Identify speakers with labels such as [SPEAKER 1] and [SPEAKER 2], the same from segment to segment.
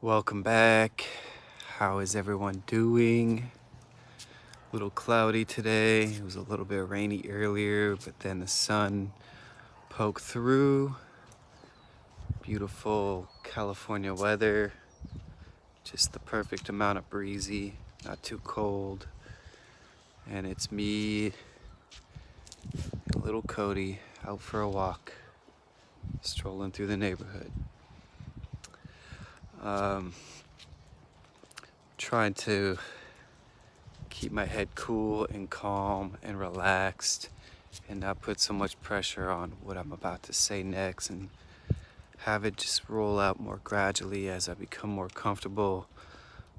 [SPEAKER 1] Welcome back. How is everyone doing? A little cloudy today. It was a little bit rainy earlier, but then the sun poked through. Beautiful California weather. Just the perfect amount of breezy, not too cold. And it's me, little Cody, out for a walk, strolling through the neighborhood. Trying to keep my head cool and calm and relaxed and not put so much pressure on what I'm about to say next, and have it just roll out more gradually as I become more comfortable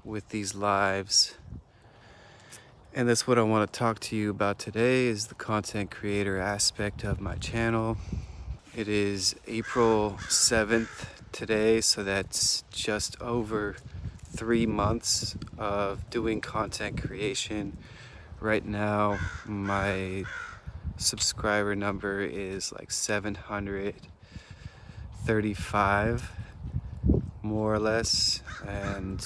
[SPEAKER 1] with these lives. And that's what I want to talk to you about today, is the content creator aspect of my channel. It is April 7th today, so that's just over 3 months of doing content creation. Right now, my subscriber number is like 735, more or less, and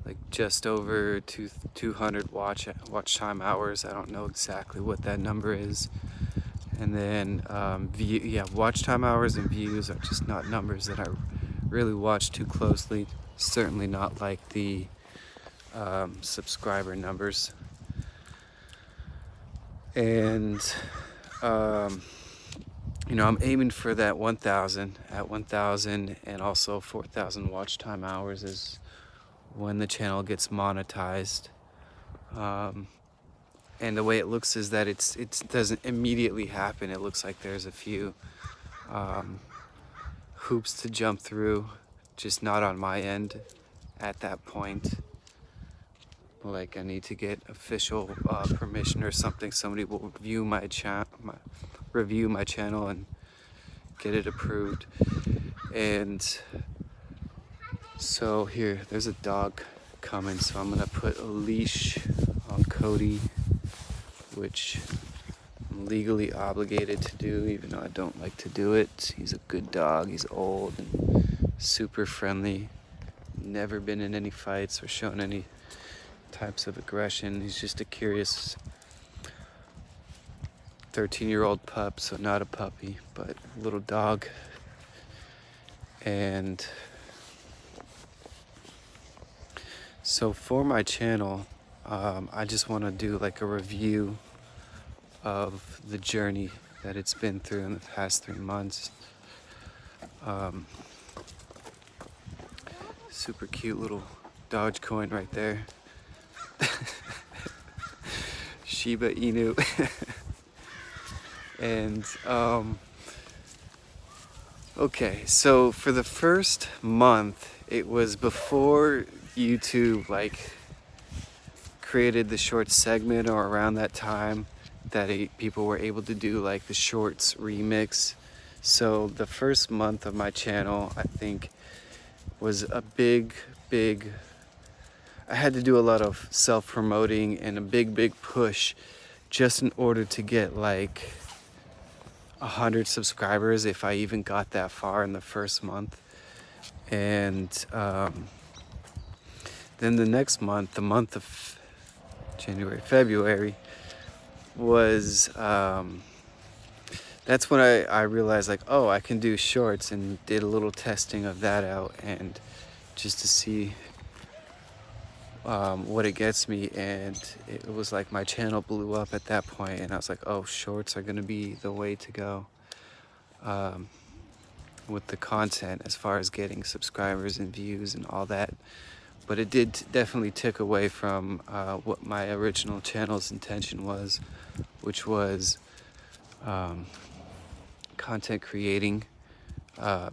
[SPEAKER 1] like just over 200 watch time hours. I don't know exactly what that number is. And then watch time hours and views are just not numbers that I really watch too closely. Certainly not like the subscriber numbers. And I'm aiming for that 1,000. At 1,000 and also 4,000 watch time hours is when the channel gets monetized. And the way it looks is that it doesn't immediately happen. It looks like there's a few hoops to jump through, just not on my end at that point. Like I need to get official permission or something. Somebody will review my channel and get it approved. And so there's a dog coming, so I'm gonna put a leash on Cody, which I'm legally obligated to do, even though I don't like to do it. He's a good dog. He's old and super friendly. Never been in any fights or shown any types of aggression. He's just a curious 13-year-old pup, so not a puppy, but a little dog. And so for my channel, I just want to do like a review of the journey that it's been through in the past 3 months. Super cute little Dogecoin right there. Shiba Inu. And okay, so for the first month, it was before YouTube like created the short segment, or around that time that people were able to do like the shorts remix. So the first month of my channel, I think, was a big I had to do a lot of self-promoting and a big push just in order to get like 100 subscribers, if I even got that far in the first month. And then the next month, the month of February, was that's when I realized like, oh, I can do shorts, and did a little testing of that out, and just to see what it gets me. And it was like my channel blew up at that point, and I was like, oh, shorts are gonna be the way to go with the content as far as getting subscribers and views and all that. But it did definitely take away from what my original channel's intention was, which was content creating.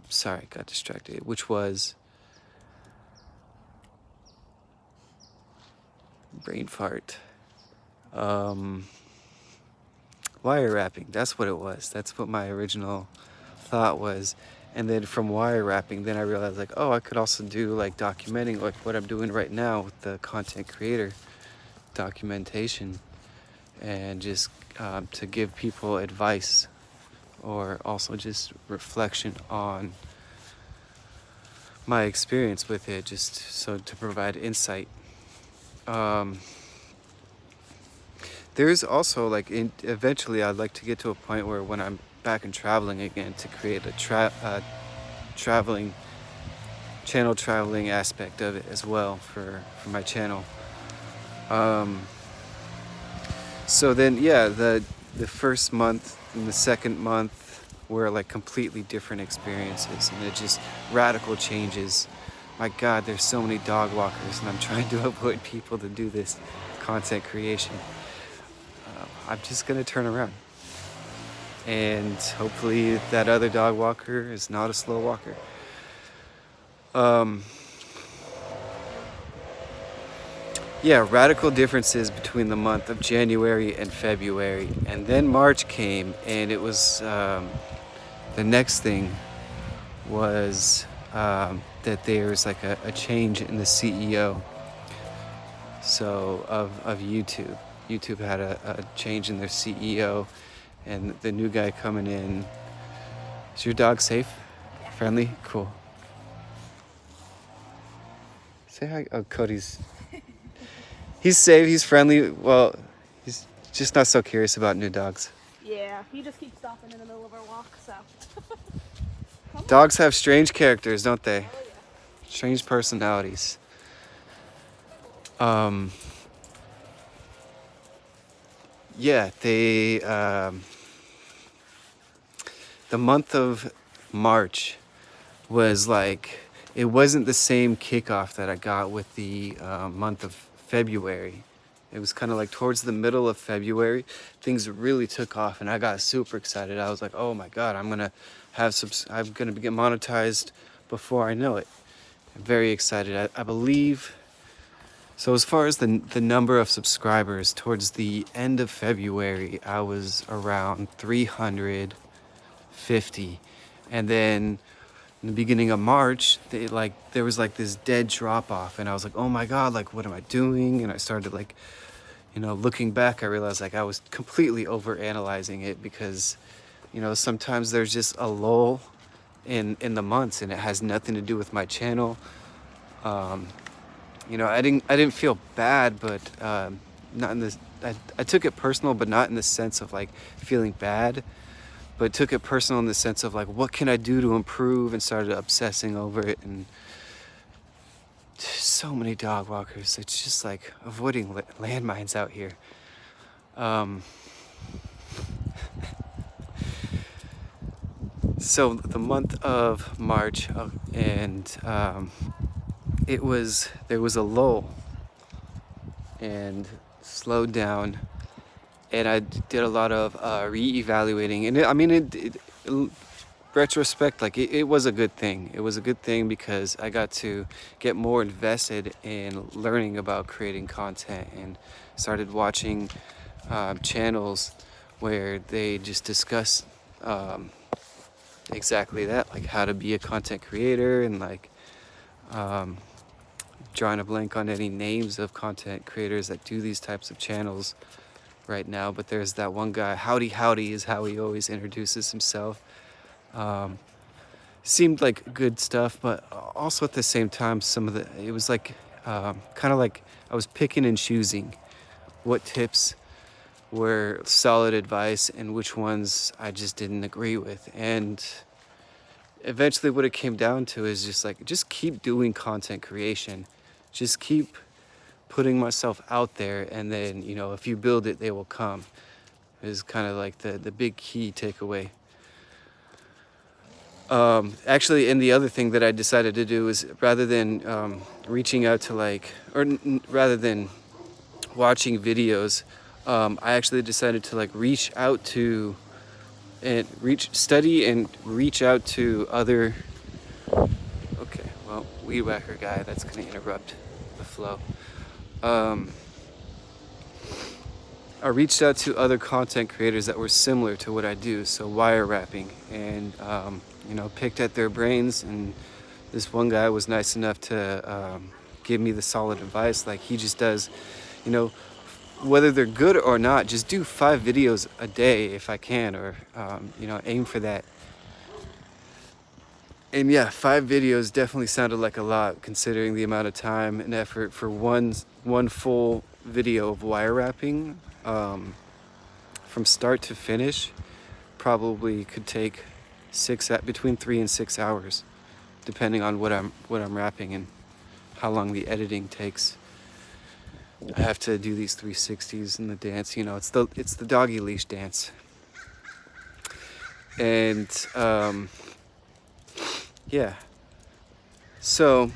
[SPEAKER 1] Sorry, got distracted. Which was brain fart. Wire wrapping. That's what it was. That's what my original thought was. And then from wire wrapping, then I realized like, oh, I could also do like documenting, like what I'm doing right now with the content creator documentation, and just to give people advice, or also just reflection on my experience with it, just so to provide insight. Um, there's also like eventually I'd like to get to a point where when I'm back and traveling again to create a traveling traveling aspect of it as well for my channel. Um, so then yeah, the first month and the second month were like completely different experiences, and it just radical changes. My God, there's so many dog walkers, and I'm trying to avoid people to do this content creation. I'm just gonna turn around, and hopefully that other dog walker is not a slow walker. Yeah, radical differences between the month of January and February, and then March came, and it was the next thing was that there's like a change in the CEO. So of YouTube. YouTube had a change in their CEO, and the new guy coming in. Is your dog safe? Yeah. Friendly? Cool. Say hi. Oh, Cody's. He's safe. He's friendly. Well, he's just not so curious about new dogs.
[SPEAKER 2] Yeah, he just keeps stopping in the middle of our walk, so.
[SPEAKER 1] Dogs have strange characters, don't they?
[SPEAKER 2] Oh, yeah.
[SPEAKER 1] Strange personalities. Yeah, they. The month of March was like, it wasn't the same kickoff that I got with the month of February. It was kind of like towards the middle of February, things really took off, and I got super excited. I was like, oh my God, I'm gonna get monetized before I know it. I'm very excited. I believe. So as far as the number of subscribers, towards the end of February, I was around 350, and then in the beginning of March, there was like this dead drop off, and I was like, oh my God, like what am I doing? And I started like, looking back, I realized like I was completely over analyzing it, because sometimes there's just a lull in the months, and it has nothing to do with my channel. I didn't feel bad, but not in this. I took it personal, but not in the sense of like feeling bad, but took it personal in the sense of like, what can I do to improve, and started obsessing over it. And so many dog walkers. It's just like avoiding landmines out here. So the month of March, and there was a lull and slowed down, and I did a lot of re-evaluating, and retrospect, like it was a good thing. It was a good thing because I got to get more invested in learning about creating content, and started watching channels where they just discuss exactly that, like how to be a content creator, and like drawing a blank on any names of content creators that do these types of channels right now, but there's that one guy, Howdy is how he always introduces himself. Seemed like good stuff, but also at the same time, it was like kind of like I was picking and choosing what tips were solid advice and which ones I just didn't agree with. And eventually what it came down to is just keep doing content creation. Just keep putting myself out there, and then, if you build it, they will come, is kind of like the big key takeaway. Actually, and the other thing that I decided to do is, rather than reaching out to rather than watching videos, I actually decided to reach out to and study and reach out to other. Okay, well, weed whacker guy, that's gonna interrupt the flow. I reached out to other content creators that were similar to what I do, so wire wrapping, and picked at their brains. And this one guy was nice enough to give me the solid advice. Like, he just does, whether they're good or not, just do 5 videos a day if I can, or aim for that. And yeah, 5 videos definitely sounded like a lot considering the amount of time and effort for one full video of wire wrapping. From start to finish probably could take between 3 and 6 hours, depending on what I'm wrapping and how long the editing takes. I have to do these 360s in the dance. You know, it's the doggy leash dance. And yeah. So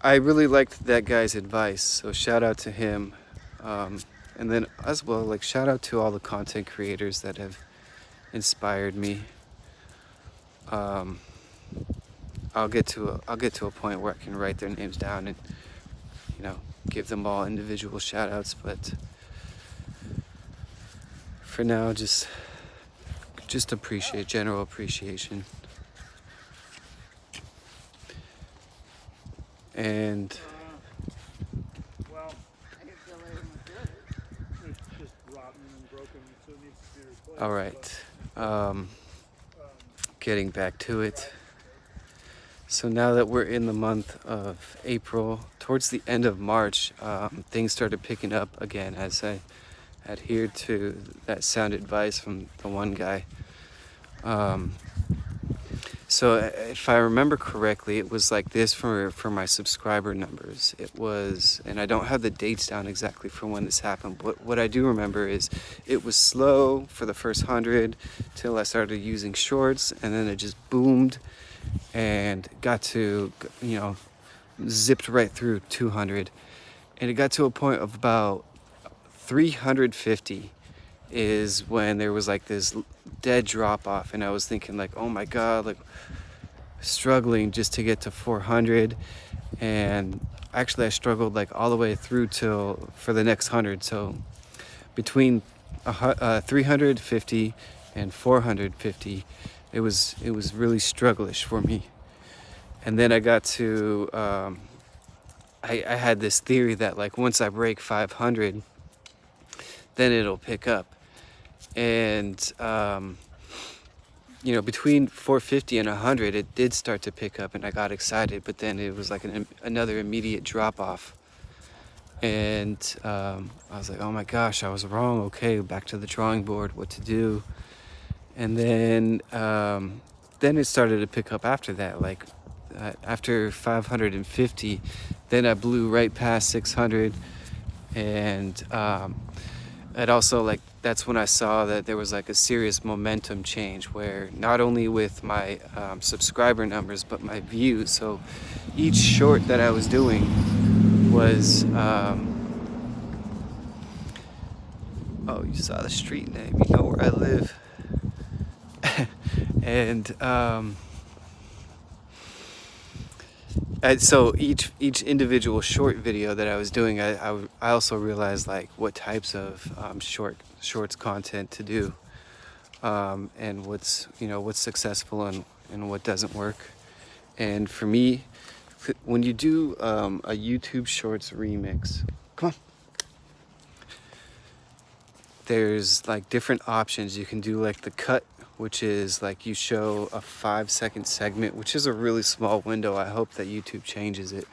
[SPEAKER 1] I really liked that guy's advice. So shout out to him. And then as well, like shout out to all the content creators that have inspired me. I'll get to a point where I can write their names down and, you know, give them all individual shout outs, but for now just general appreciation. And
[SPEAKER 3] Well, it's just rotten and broken, so it needs to be replaced.
[SPEAKER 1] all right, getting back to it. So now that we're in the month of April, towards the end of March, things started picking up again as I adhered to that sound advice from the one guy. So if I remember correctly, it was like this for my subscriber numbers. It was, and I don't have the dates down exactly for when this happened, but what I do remember is it was slow for the first 100 till I started using shorts, and then it just boomed and got to, you know, zipped right through 200. And it got to a point of about 350 is when there was like this dead drop off, and I was thinking like, oh my god, like struggling just to get to 400. And actually I struggled like all the way through till for the next 100. So between 350 and 450, it was really strugglish for me. And then I got to I had this theory that like once I break 500, then it'll pick up. And you know, between 450 and 100, it did start to pick up, and I got excited. But then it was like another immediate drop off, and I was like, oh my gosh, I was wrong. Okay, back to the drawing board, what to do. And then it started to pick up after that. Like after 550, then I blew right past 600, and it also, like, that's when I saw that there was like a serious momentum change, where not only with my subscriber numbers but my views. So each short that I was doing was oh, you saw the street name, you know where I live. And so each individual short video that I was doing, I also realized like what types of shorts content to do, and what's successful and what doesn't work. And for me, when you do a YouTube Shorts remix, come on, there's like different options. You can do like the cut, which is like you show a 5-second segment, which is a really small window. I hope that YouTube changes it.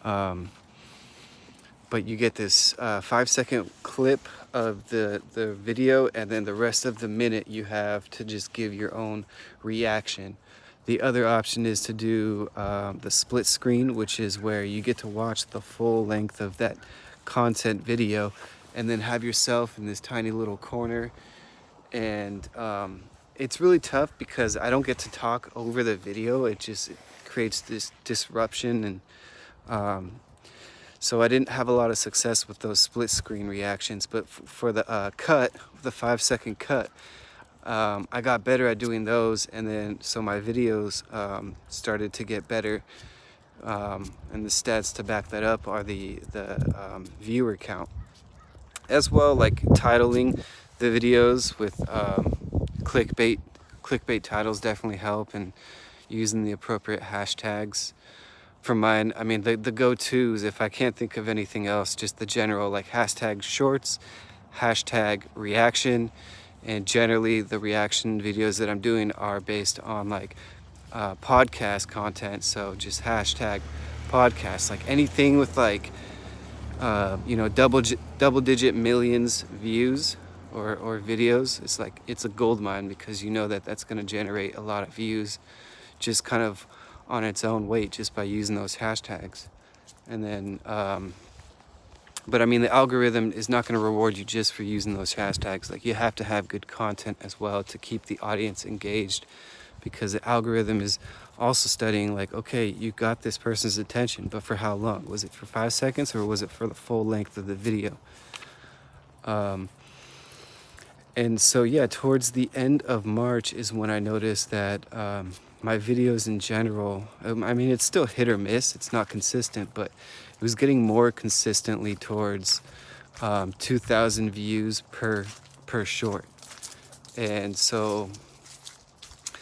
[SPEAKER 1] But you get this 5-second clip of the video, and then the rest of the minute you have to just give your own reaction. The other option is to do the split screen, which is where you get to watch the full length of that content video and then have yourself in this tiny little corner. And it's really tough because I don't get to talk over the video. It creates this disruption, and so I didn't have a lot of success with those split screen reactions. But for the cut, the 5-second cut, I got better at doing those, and then so my videos started to get better, and the stats to back that up are the viewer count, as well, like titling the videos with clickbait titles definitely help, and using the appropriate hashtags. For mine, I mean, the go-tos, if I can't think of anything else, just the general, like hashtag shorts, hashtag reaction. And generally the reaction videos that I'm doing are based on like podcast content. So just hashtag podcast, like anything with like double digit millions views or videos. It's like it's a gold mine, because you know that that's going to generate a lot of views just kind of on its own weight, just by using those hashtags. And then but I mean, the algorithm is not going to reward you just for using those hashtags. Like, you have to have good content as well to keep the audience engaged, because the algorithm is also studying, like, okay, you got this person's attention, but for how long? Was it for 5 seconds, or was it for the full length of the video? And so, yeah, towards the end of March is when I noticed that my videos in general, I mean, it's still hit or miss, it's not consistent, but it was getting more consistently towards 2,000 views per short. And so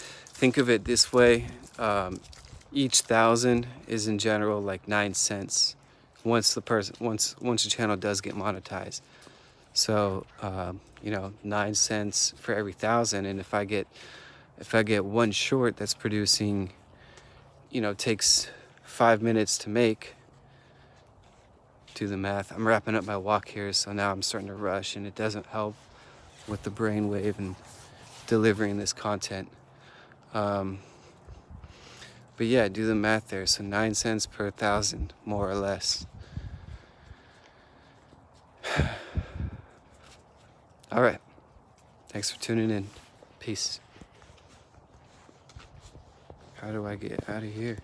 [SPEAKER 1] think of it this way, each 1,000 is in general like 9 cents once the channel does get monetized. So 9 cents for every 1,000. And if I get one short that's producing, takes 5 minutes to make, do the math. I'm wrapping up my walk here, so now I'm starting to rush, and it doesn't help with the brainwave and delivering this content. But yeah, do the math there. So 9 cents per 1,000, more or less. All right. Thanks for tuning in. Peace. How do I get out of here?